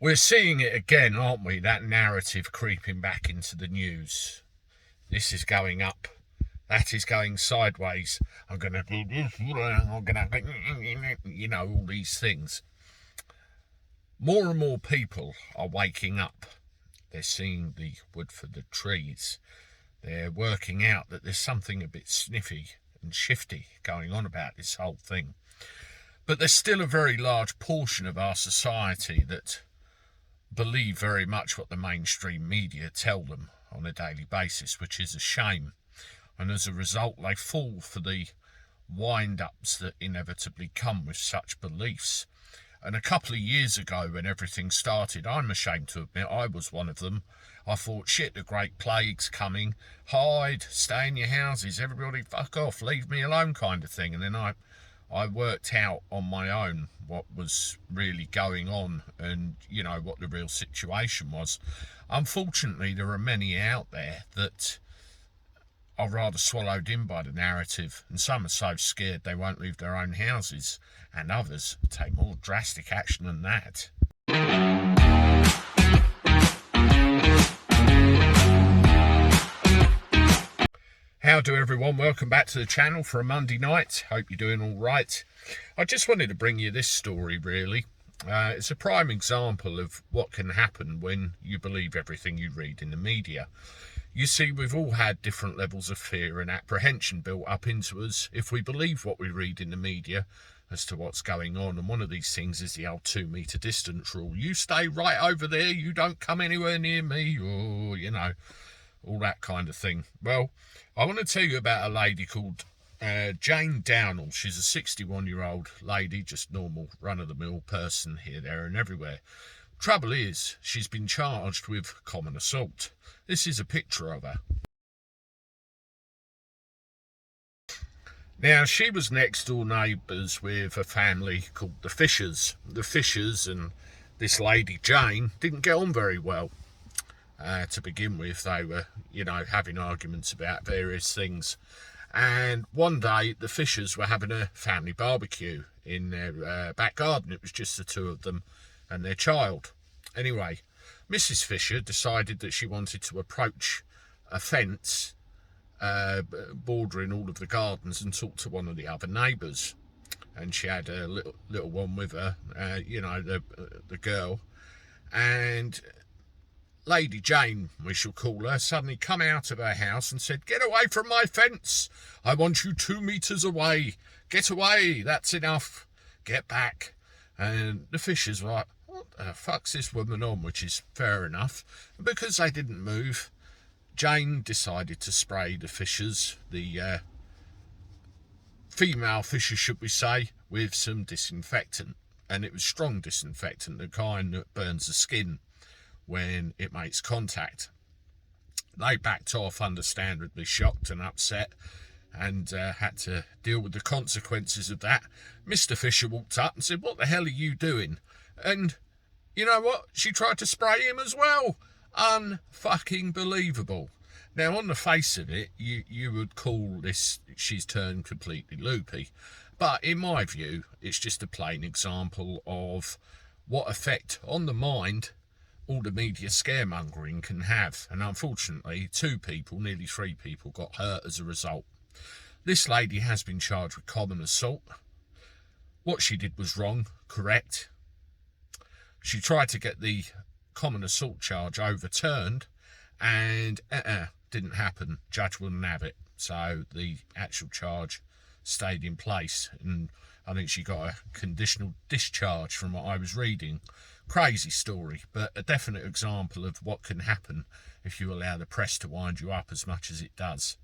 We're seeing it again, aren't we? That narrative creeping back into the news. This is going up. That is going sideways. I'm going to do this. I'm going to, all these things. More and more people are waking up. They're seeing the wood for the trees. They're working out that there's something a bit sniffy and shifty going on about this whole thing. But there's still a very large portion of our society that believe very much what the mainstream media tell them on a daily basis, which is a shame. And as a result, they fall for the wind-ups that inevitably come with such beliefs. And a couple of years ago, when everything started, I'm ashamed to admit I was one of them. I thought, shit, the Great Plague's coming. Hide, stay in your houses, everybody fuck off, leave me alone kind of thing. And then I worked out on my own what was really going on and, what the real situation was. Unfortunately, there are many out there that are rather swallowed in by the narrative, and some are so scared they won't leave their own houses, and others take more drastic action than that. Howdy everyone, welcome back to the channel for a Monday night. Hope you're doing all right. I just wanted to bring you this story really. It's a prime example of what can happen when you believe everything you read in the media. You see, we've all had different levels of fear and apprehension built up into us if we believe what we read in the media as to what's going on. And one of these things is the old 2 metre distance rule. You stay right over there, you don't come anywhere near me, or, all that kind of thing. Well, I want to tell you about a lady called Jane Downall. She's a 61-year-old lady, just normal run-of-the-mill person here, there and everywhere. Trouble is, she's been charged with common assault. This is a picture of her. Now, she was next door neighbours with a family called the Fishers. The Fishers and this lady Jane didn't get on very well. To begin with, they were, having arguments about various things. And one day, the Fishers were having a family barbecue in their back garden. It was just the two of them and their child. Anyway, Mrs. Fisher decided that she wanted to approach a fence bordering all of the gardens and talk to one of the other neighbours. And she had a little one with her, the girl. And Lady Jane, we shall call her, suddenly come out of her house and said, "Get away from my fence. I want you 2 metres away. Get away. That's enough. Get back." And the Fishers were like, what the fuck's this woman on? Which is fair enough. And because they didn't move, Jane decided to spray the Fishers, the female Fishers, should we say, with some disinfectant. And it was strong disinfectant, the kind that burns the skin when it makes contact. They backed off, understandably shocked and upset, and had to deal with the consequences of that. Mr. Fisher walked up and said, "What the hell are you doing?" And you know what? She tried to spray him as well. Unfucking believable. Now, on the face of it, you would call this, she's turned completely loopy. But in my view, it's just a plain example of what effect on the mind all the media scaremongering can have. And unfortunately, 2 people, nearly 3 people, got hurt as a result. This lady has been charged with common assault. What she did was wrong, correct. She tried to get the common assault charge overturned, and didn't happen. Judge wouldn't have it. So the actual charge stayed in place, and I think she got a conditional discharge from what I was reading. Crazy story, but a definite example of what can happen if you allow the press to wind you up as much as it does.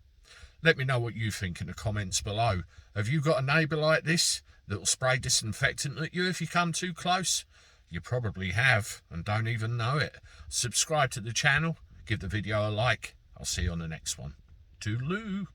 Let me know what you think in the comments below. Have you got a neighbour like this that will spray disinfectant at you if you come too close? You probably have and don't even know it. Subscribe to the channel, give the video a like. I'll see you on the next one. Toodaloo.